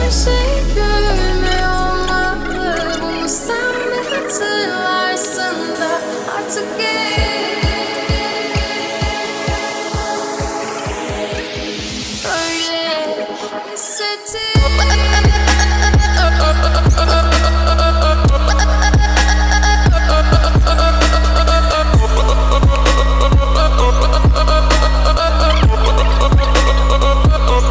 her şey görünmüyor olmalı. Bunu sen de hatırlarsın da artık öyle hissettim.